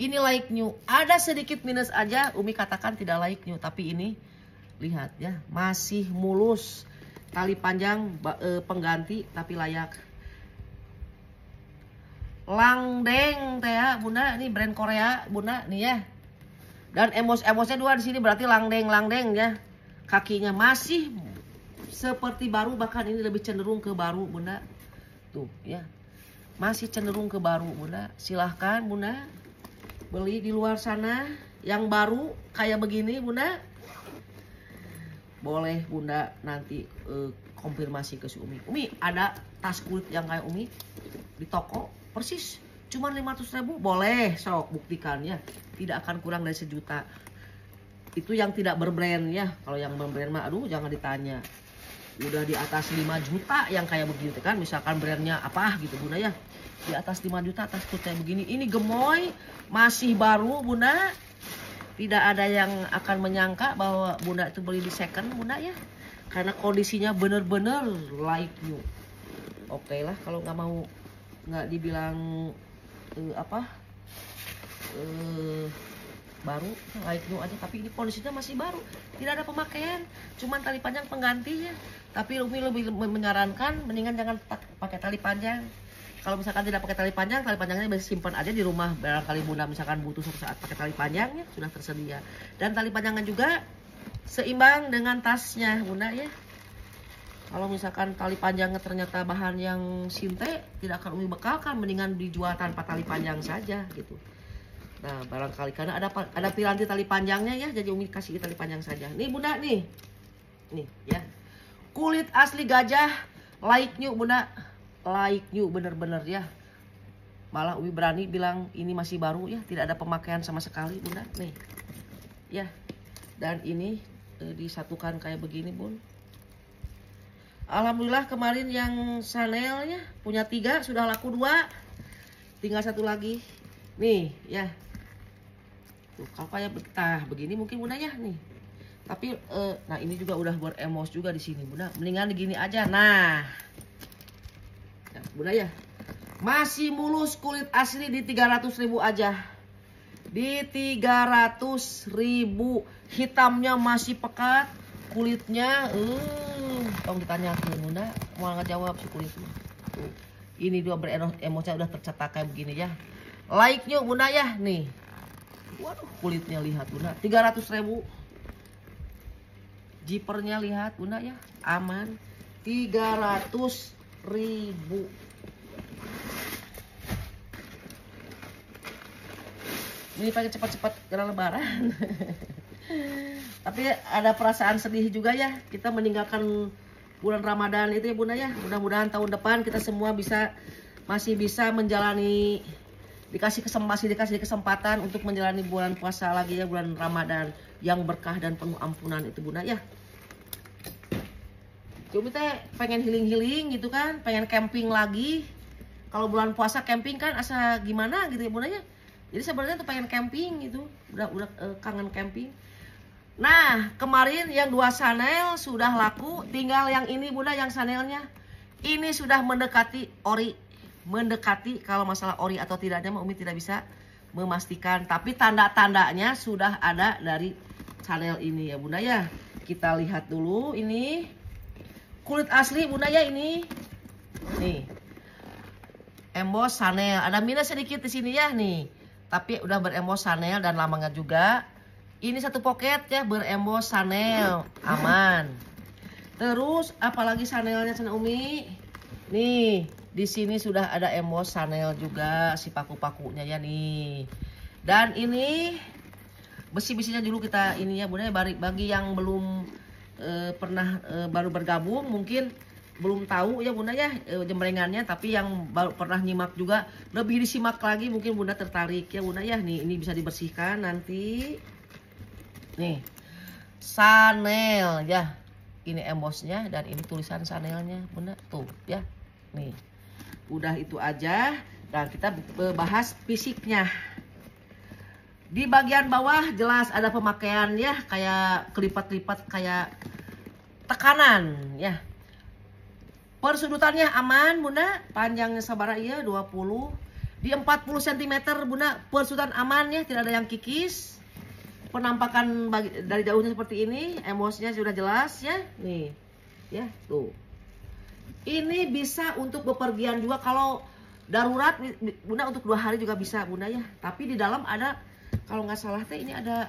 Ini like new. Ada sedikit minus aja, Umi katakan tidak like new, tapi ini lihat ya, masih mulus. Tali panjang pengganti tapi layak. Langdeng teh ya Bunda, ini brand Korea Bunda nih ya. Dan emos-emosnya dua di sini berarti langdeng ya. Kakinya masih seperti baru, bahkan ini lebih cenderung ke baru Bunda. Tuh ya. Masih cenderung ke baru Bunda. Silahkan Bunda beli di luar sana yang baru kayak begini Bunda. Boleh Bunda nanti konfirmasi ke si Umi. Umi ada tas kulit yang kayak Umi di toko persis cuma 500.000, boleh sok buktikan ya, tidak akan kurang dari 1 juta. Itu yang tidak berbrand ya, kalau yang berbrand mah aduh jangan ditanya, udah di atas 5 juta yang kayak begitu kan, misalkan brandnya apa gitu Bunda ya, di atas 5 juta atas kulit kayak begini. Ini gemoy masih baru Bunda, tidak ada yang akan menyangka bahwa Bunda itu beli di second Bunda ya, karena kondisinya bener-bener like new. Oke lah kalau nggak mau, nggak dibilang baru, like new aja, tapi ini kondisinya masih baru, tidak ada pemakaian, cuman tali panjang penggantinya. Tapi Umi lebih menyarankan mendingan jangan pakai tali panjang. Kalau misalkan tidak pakai tali panjangnya bisa simpan aja di rumah, barangkali Bunda misalkan butuh suatu saat pakai tali panjangnya sudah tersedia. Dan tali panjangnya juga seimbang dengan tasnya Bunda ya. Kalau misalkan tali panjangnya ternyata bahan yang sintek, tidak akan Umi bekalkan, mendingan dijual tanpa tali panjang saja gitu. Nah barangkali karena ada piranti tali panjangnya ya, jadi Umi kasih tali panjang saja. Nih Bunda nih ya, kulit asli gajah like new Bunda, like new bener-bener ya. Malah Umi berani bilang ini masih baru ya, tidak ada pemakaian sama sekali Bunda nih ya. Dan ini disatukan kayak begini Bun. Alhamdulillah kemarin yang Chanelnya punya 3 sudah laku 2, tinggal 1 lagi nih ya. Tuh kalau kayak begini mungkin Bunda ya nih, tapi nah ini juga udah beremos juga di sini Bunda, mendingan gini aja. Nah Bunda ya, masih mulus kulit asli di 300.000 aja, di 300.000, hitamnya masih pekat kulitnya. Tolong ditanyakan Bunda, mau nggak jawab si kulitnya. Tuh. Ini dua beremosnya udah tercetak kayak begini ya. Like-nya Bunda ya nih. Waduh kulitnya lihat Bunda, 300.000. Jipernya lihat Bunda ya, aman. 300.000. Ini pakai cepat-cepat karena lebaran. Tapi ada perasaan sedih juga ya, kita meninggalkan bulan Ramadan itu ya Bunda ya. Mudah-mudahan tahun depan kita semua masih bisa menjalani, dikasih kesempatan untuk menjalani bulan puasa lagi ya, bulan Ramadan yang berkah dan penuh ampunan itu Bunda ya. Cuma teh pengen healing gitu kan, pengen camping lagi. Kalau bulan puasa camping kan asa gimana gitu ya Bunda ya. Jadi sebenarnya tuh pengen camping gitu, udah kangen camping. Nah kemarin yang 2 Chanel sudah laku, tinggal yang ini Bunda, yang Chanelnya ini sudah mendekati ori. Mendekati, kalau masalah ori atau tidaknya Umi tidak bisa memastikan, tapi tanda-tandanya sudah ada dari Chanel ini ya Bunda ya. Kita lihat dulu, ini kulit asli Bunda ya, ini nih emboss Chanel. Ada minus sedikit di sini ya nih. Tapi udah beremboss Chanel dan lambangnya juga. Ini satu pocket ya beremboss Chanel, aman. Terus apalagi Chanelnya Cina Umi? Nih, di sini sudah ada emboss Chanel juga si paku-pakunya ya nih. Dan ini besi-besinya dulu kita ini ya Bunda, bagi yang belum pernah baru bergabung mungkin belum tahu ya Bunda ya jembrengannya, tapi yang baru pernah nyimak juga lebih disimak lagi mungkin Bunda tertarik ya Bunda ya. Nih ini bisa dibersihkan nanti. Nih Chanel ya, ini embossnya dan ini tulisan Chanelnya Bunda tuh ya. Nih udah itu aja dan kita bahas fisiknya. Di bagian bawah jelas ada pemakaian ya, kayak kelipat-lipat kayak tekanan ya. Persudutannya aman Bunda, panjangnya sabara iya 20 di 40 cm Bunda, persudutan aman ya, tidak ada yang kikis. Penampakan dari jauhnya seperti ini, embossnya sudah jelas ya. Nih ya tuh. Ini bisa untuk bepergian juga, kalau darurat Bunda untuk 2 hari juga bisa Bunda ya. Tapi di dalam ada, kalau nggak salah teh ini ada,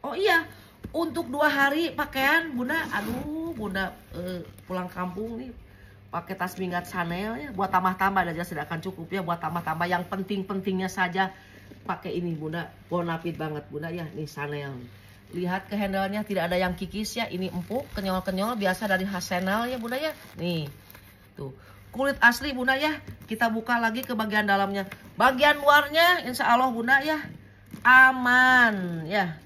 oh iya untuk 2 hari pakaian Bunda. Aduh Bunda pulang kampung nih pakai tas minggat Chanel ya, buat tambah-tambah aja tidak akan cukup ya, buat tambah-tambah yang penting-pentingnya saja pakai ini Bunda. Bonafit banget Bunda ya, nih Chanel. Lihat ke handle-nya tidak ada yang kikis ya, ini empuk, kenyol-kenyol biasa dari khas Chanel ya Bunda ya. Nih tuh kulit asli Bunda ya. Kita buka lagi ke bagian dalamnya. Bagian luarnya insya Allah Bunda ya aman ya,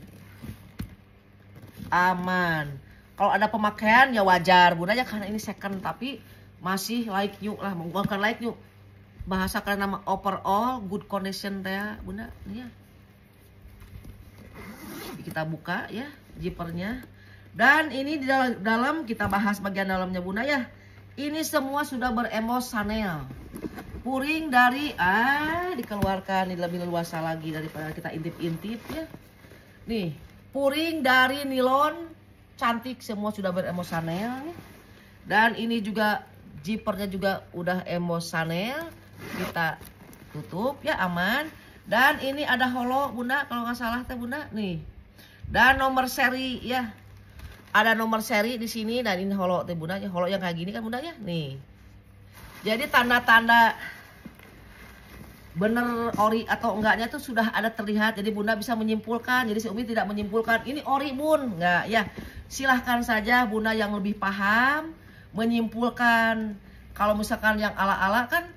aman. Kalau ada pemakaian ya wajar Bunda ya, karena ini second tapi masih like new lah, bukan like new, bahasa kalian nama overall good condition ya Bunda ya. Kita buka ya zippernya, dan ini di dalam kita bahas bagian dalamnya Bunda ya. Ini semua sudah beremboss Chanel. Puring dari dikeluarkan, ini lebih leluasa lagi daripada kita intip-intip ya. Nih puring dari nilon cantik, semua sudah beremboss Chanel ya. Dan ini juga zippernya juga udah emboss Chanel. Kita tutup ya, aman. Dan ini ada holo Bunda, kalau nggak salah teh Bunda nih. Dan nomor seri ya, ada nomor seri di sini, dan ini holo teh Bunda ya, holo yang kayak gini kan Bunda ya nih. Jadi tanda-tanda bener ori atau enggaknya tuh sudah ada terlihat, jadi Bunda bisa menyimpulkan. Jadi si Umi tidak menyimpulkan ini ori Bun, enggak ya. Silahkan saja Bunda yang lebih paham menyimpulkan. Kalau misalkan yang ala-ala kan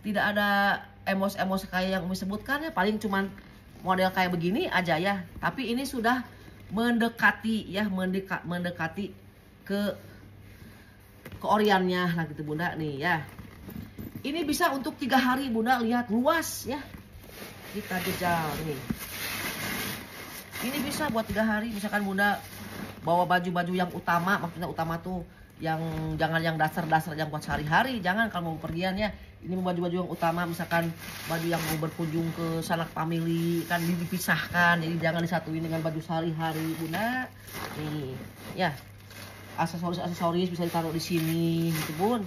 tidak ada emos-emos kayak yang Umi sebutkan ya, paling cuman model kayak begini aja ya. Tapi ini sudah mendekati ya, mendekati ke oriannya lah gitu Bunda nih ya. Ini bisa untuk 3 hari Bunda, lihat luas ya. Kita jejal nih. Ini bisa buat 3 hari, misalkan Bunda bawa baju-baju yang utama, maksudnya utama tuh yang jangan yang dasar-dasar yang buat sehari-hari, jangan kalau mau pergian ya. Ini baju-baju yang utama, misalkan baju yang mau berkunjung ke sanak family kan dipisahkan, jadi jangan disatuin dengan baju sehari-hari Bunda. Nih ya, aksesoris bisa ditaruh di sini gitu Bun.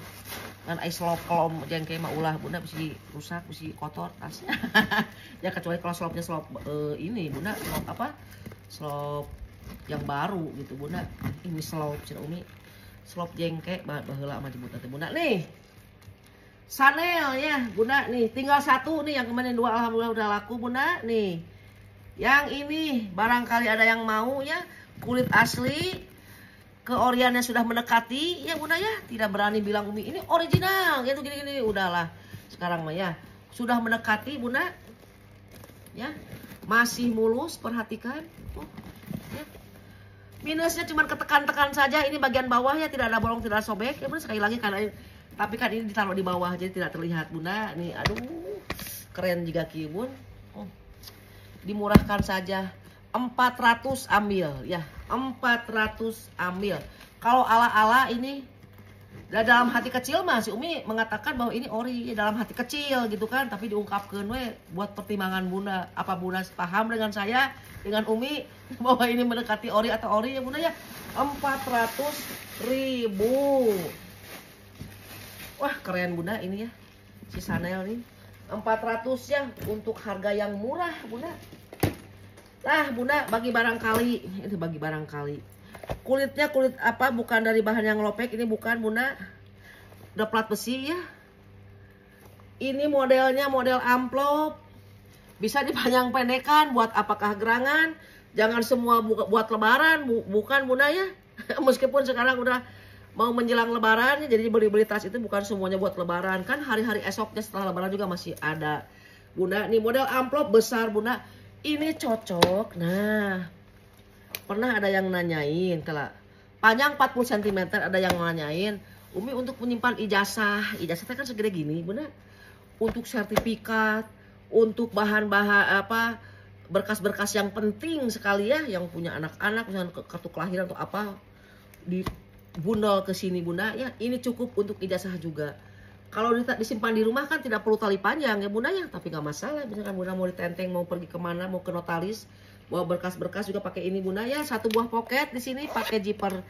Dan slop kalau jengke mah ulah Bunda bisa rusak, bisa kotor tasnya. Ya kecuali kalau slopnya slop ini Bunda, slop apa? Slop yang baru gitu Bunda. Ini slop Cina Umi, slop jengke baheula mah Bunda teh Bunda. Nih Chanel ya Bunda, nih tinggal 1 nih, yang kemarin 2 alhamdulillah udah laku Bunda. Nih yang ini barangkali ada yang mau ya, kulit asli, ke oriannya sudah mendekati ya Bunda ya. Tidak berani bilang Umi ini original gitu gini-gini, udahlah sekarang mah ya sudah mendekati Bunda ya. Masih mulus, perhatikan ya. Minusnya cuma ketekan-tekan saja, ini bagian bawahnya tidak ada bolong, tidak ada sobek ya Bunda. Sekali lagi karena tapi kan ini ditaruh di bawah jadi tidak terlihat Bunda. Nih aduh keren juga Ki Bun. Dimurahkan saja 400 ambil ya, 400 ambil. Kalau ala-ala ini dalam hati kecil mah si Umi mengatakan bahwa ini ori dalam hati kecil gitu kan, tapi diungkapkan we buat pertimbangan Bunda. Apa Bunda paham dengan saya, dengan Umi bahwa ini mendekati ori atau ori ya Bunda ya. 400.000. Wah keren Bunda ini ya. si Chanel nih. 400 ya untuk harga yang murah Bunda. Nah Bunda, bagi barangkali, ini bagi barangkali. Kulitnya kulit apa, bukan dari bahan yang lopek, ini bukan Bunda. Udah plat besi ya. Ini modelnya model amplop. Bisa dipanjang pendekan buat apakah gerangan. Jangan semua buat lebaran, bukan Bunda ya. Meskipun sekarang udah mau menjelang lebaran, jadi beli-beli tas itu bukan semuanya buat lebaran. Kan hari-hari esoknya setelah lebaran juga masih ada Bunda. Nih model amplop besar Bunda. Ini cocok. Nah, pernah ada yang nanyain kalau panjang 40 cm, ada yang nanyain, Umi untuk menyimpan ijazah. Ijazahnya kan segede gini Bunda. Untuk sertifikat, untuk bahan-bahan apa, berkas-berkas yang penting sekali ya, yang punya anak-anak, misalnya kartu kelahiran atau apa, di bundel ke sini Bunda ya. Ini cukup untuk ijazah juga. Kalau disimpan di rumah kan tidak perlu tali panjang ya Bunda ya, tapi nggak masalah. Misalkan Bunda mau ditenteng, mau pergi kemana, mau ke notaris, bawa berkas-berkas juga pakai ini Bunda ya. Satu buah pocket di sini pakai zipper.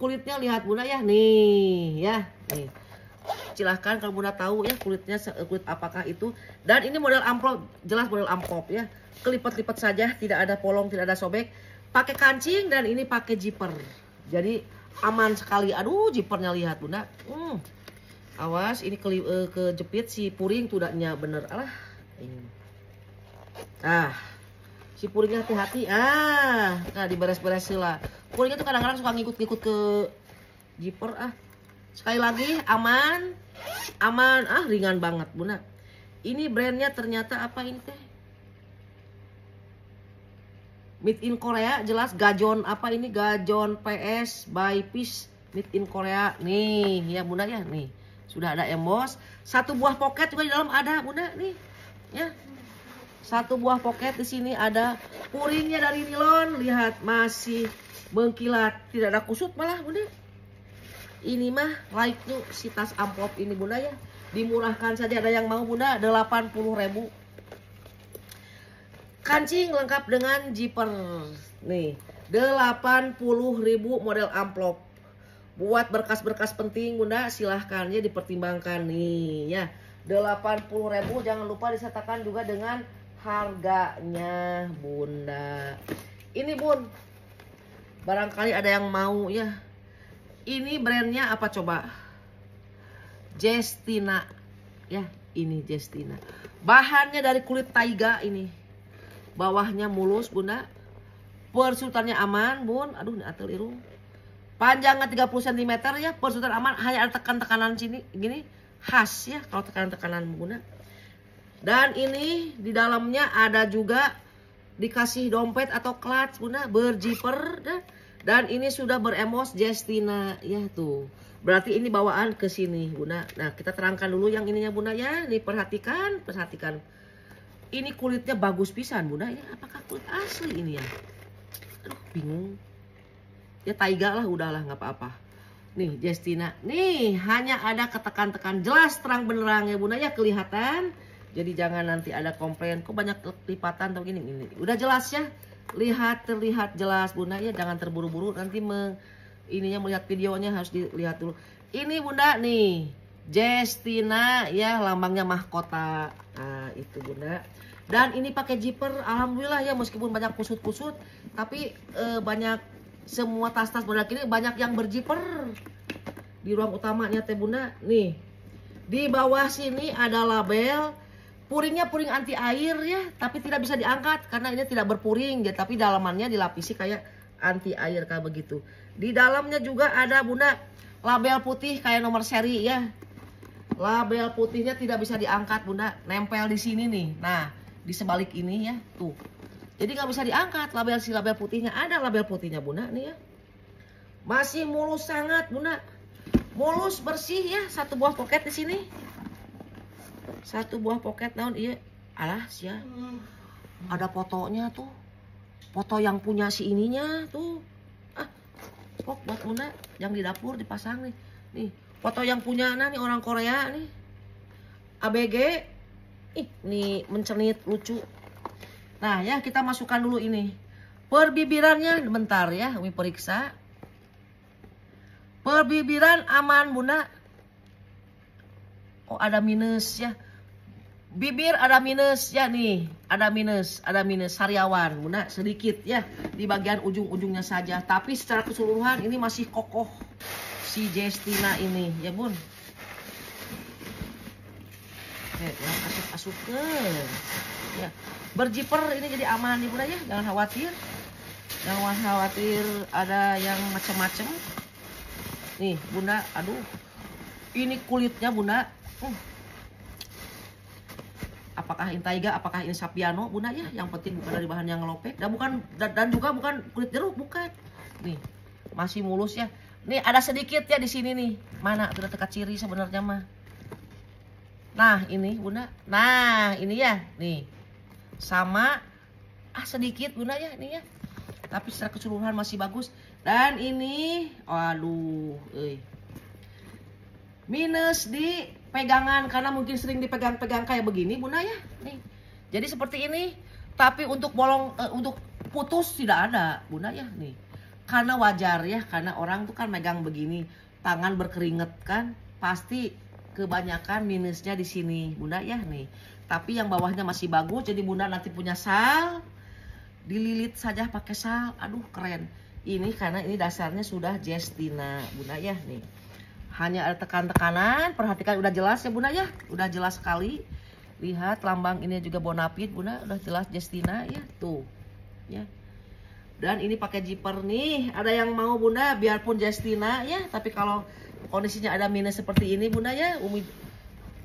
Kulitnya lihat Bunda ya, nih ya, nih. Silahkan kalau Bunda tahu ya kulitnya kulit apakah itu. Dan ini model amplop, jelas model amplop ya. Kelipat-lipat saja, tidak ada polong, tidak ada sobek. Pakai kancing dan ini pakai zipper. Jadi aman sekali. Aduh, zippernya lihat Bunda. Awas, ini kejepit si puring tudaknya bener. Alah. Si puringnya hati-hati. Nah diberes-beres lah. Puringnya tuh kadang-kadang suka ngikut-ngikut ke zipper. Sekali lagi aman. Aman. Ringan banget Bunda. Ini brandnya ternyata apa ini teh? Made in Korea, jelas Gajon apa ini, Gajon PS by Peace, made in Korea. Nih ya Bunda ya, nih sudah ada emboss. Satu buah pocket juga di dalam ada Bunda nih ya. Satu buah pocket di sini ada. Puringnya dari nilon, lihat masih mengkilat, tidak ada kusut malah Bunda. Ini mah like tuh si tas amplop ini Bunda ya. Dimurahkan saja, ada yang mau Bunda, 80.000. Kancing lengkap dengan zipper. Nih, 80.000 model amplop. Buat berkas-berkas penting Bunda, silahkan ya dipertimbangkan nih ya. 80.000, jangan lupa disertakan juga dengan harganya Bunda. Ini Bun, barangkali ada yang mau ya. Ini brandnya apa coba? Jestina ya, ini Jestina. Bahannya dari kulit taiga ini. Bawahnya mulus Bunda. Persutannya aman Bun. Aduh, ini atel irung. Panjangnya 30 cm ya. Persutan aman. Hanya ada tekan-tekanan sini gini. Khas ya kalau tekanan-tekanan Bunda. Dan ini di dalamnya ada juga dikasih dompet atau clutch Bunda. Berzipper. Dan ini sudah beremos Jestina ya tuh. Berarti ini bawaan ke sini Bunda. Nah kita terangkan dulu yang ininya Bunda ya. Nih perhatikan. Ini kulitnya bagus pisan Bunda. Ini apakah kulit asli ini ya? Aduh bingung. Ya taiga lah, udahlah nggak apa-apa. Nih Jestina. Nih hanya ada ketekan-tekan, jelas terang benerang ya Bunda ya, kelihatan. Jadi jangan nanti ada komplain kok banyak lipatan atau gini. Ini udah jelas ya. Terlihat jelas Bunda ya. Jangan terburu-buru nanti ininya melihat videonya, harus dilihat dulu. Ini Bunda nih. Jestina ya, lambangnya mahkota. Nah itu Bunda. Dan ini pakai zipper, alhamdulillah ya, meskipun banyak kusut-kusut, tapi banyak semua tas-tas produk ini banyak yang berzipper. Di ruang utamanya teh Bunda. Nih di bawah sini ada label. Puringnya puring anti air ya, tapi tidak bisa diangkat karena ini tidak berpuring ya, tapi dalamannya dilapisi kayak anti air kayak begitu. Di dalamnya juga ada Bunda label putih kayak nomor seri ya. Label putihnya tidak bisa diangkat Bunda, nempel di sini nih. Nah, di sebalik ini ya, tuh. Jadi nggak bisa diangkat label putihnya. Ada label putihnya Bunda nih ya. Masih mulus sangat Bunda. Mulus bersih ya, satu buah pocket di sini. Satu buah pocket naon iya. Alah sia. Ada fotonya tuh. Foto yang punya si ininya tuh. Kok buat Bunda yang di dapur dipasang nih. Nih, foto yang punya nih orang Korea nih. ABG. Nih mencenit lucu. Nah, ya kita masukkan dulu ini. Perbibirannya bentar ya, kami periksa. Perbibiran aman Bunda. Oh, ada minus ya. Bibir ada minus ya nih. Ada minus sariawan Bunda, sedikit ya di bagian ujung-ujungnya saja. Tapi secara keseluruhan ini masih kokoh si Jestina ini ya Bun. Oke, ya, asup-asupkan. Ya. Berjiper ini jadi aman nih Bunda ya, jangan khawatir. Jangan khawatir ada yang macam-macam. Nih Bunda, aduh. Ini kulitnya Bunda. Apakah ini taiga, apakah ini sapiano Bunda ya? Yang penting bukan dari bahan yang ngelopek dan juga bukan kulit jeruk, bukan. Nih, masih mulus ya. Nih ada sedikit ya di sini nih. Mana sudah dekat ciri sebenarnya mah. Nah, ini Bunda. Nah, ini ya. Nih. Sama sedikit Bunda ya, ini ya. Tapi secara keseluruhan masih bagus. Dan ini aduh, minus di pegangan karena mungkin sering dipegang-pegang kayak begini Bunda ya. Nih. Jadi seperti ini. Tapi untuk bolong untuk putus tidak ada Bunda ya nih. Karena wajar ya, karena orang tuh kan megang begini, tangan berkeringat kan, pasti kebanyakan minusnya di sini Bunda ya nih. Tapi yang bawahnya masih bagus, jadi Bunda nanti punya sal, dililit saja pakai sal. Aduh keren. Ini karena ini dasarnya sudah Jestina Bunda ya nih. Hanya ada tekan-tekanan, perhatikan udah jelas ya Bunda ya, udah jelas sekali. Lihat lambang ini juga bonafide Bunda, udah jelas Jestina ya tuh ya. Dan ini pakai zipper nih, ada yang mau Bunda biarpun Jestina ya, tapi kalau kondisinya ada minus seperti ini Bunda ya, Umi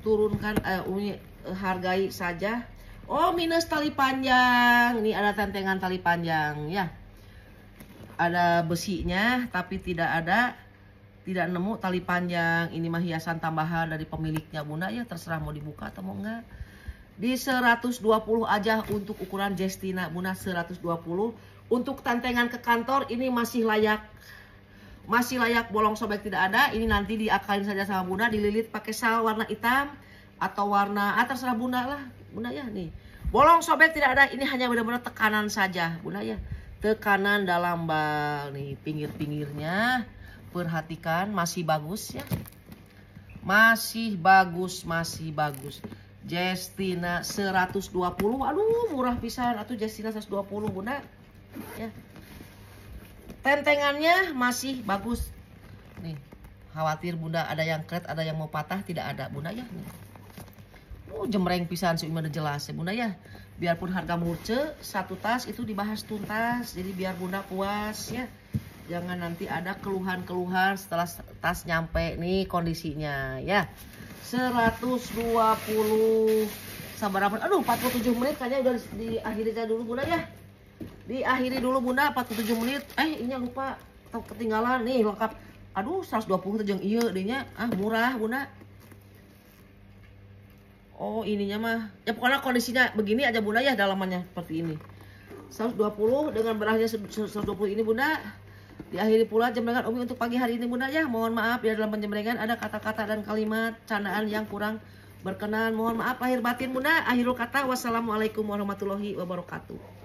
turunkan, Umi hargai saja. Oh, minus tali panjang, ini ada tentengan tali panjang ya, ada besinya tapi tidak nemu tali panjang. Ini mah hiasan tambahan dari pemiliknya Bunda ya, terserah mau dibuka atau mau enggak. Di 120 aja untuk ukuran Jestina Bunda, 120. Untuk tantengan ke kantor ini masih layak. Masih layak, bolong sobek tidak ada. Ini nanti diakalin saja sama Bunda, dililit pakai sal warna hitam atau warna terserah Bunda lah Bunda ya nih. Bolong sobek tidak ada, ini hanya benar-benar tekanan saja Bunda ya. Tekanan dalam bal nih, pinggir-pinggirnya perhatikan masih bagus ya. Masih bagus. Jestina 120. Aduh, murah pisan atuh Jestina 120 Bunda. Ya. Tentengannya masih bagus. Nih, khawatir Bunda ada yang kret, ada yang mau patah, tidak ada Bunda ya. Nih. Jemreng pisan sih udah jelas ya Bunda ya. Biarpun harga murce, satu tas itu dibahas tuntas. Jadi biar Bunda puas ya. Jangan nanti ada keluhan-keluhan setelah tas nyampe nih kondisinya ya. 120 sabar apa? Aduh, 47 menit kayaknya udah diakhiri dulu Bunda ya. Diakhiri dulu Bunda 47 menit. Ini lupa ketinggalan nih lengkap. Aduh, 120 jeung ieu dehnya. Murah Bunda. Oh, ininya mah. Ya pokoknya kondisinya begini aja Bunda ya, dalamannya seperti ini. 120 dengan berakhirnya 120 ini Bunda. Diakhiri pula jemrengan Umi untuk pagi hari ini Bunda ya. Mohon maaf ya dalam penjemrengan ada kata-kata dan kalimat candaan yang kurang berkenan. Mohon maaf lahir batin Bunda. Akhirul kata, wassalamualaikum warahmatullahi wabarakatuh.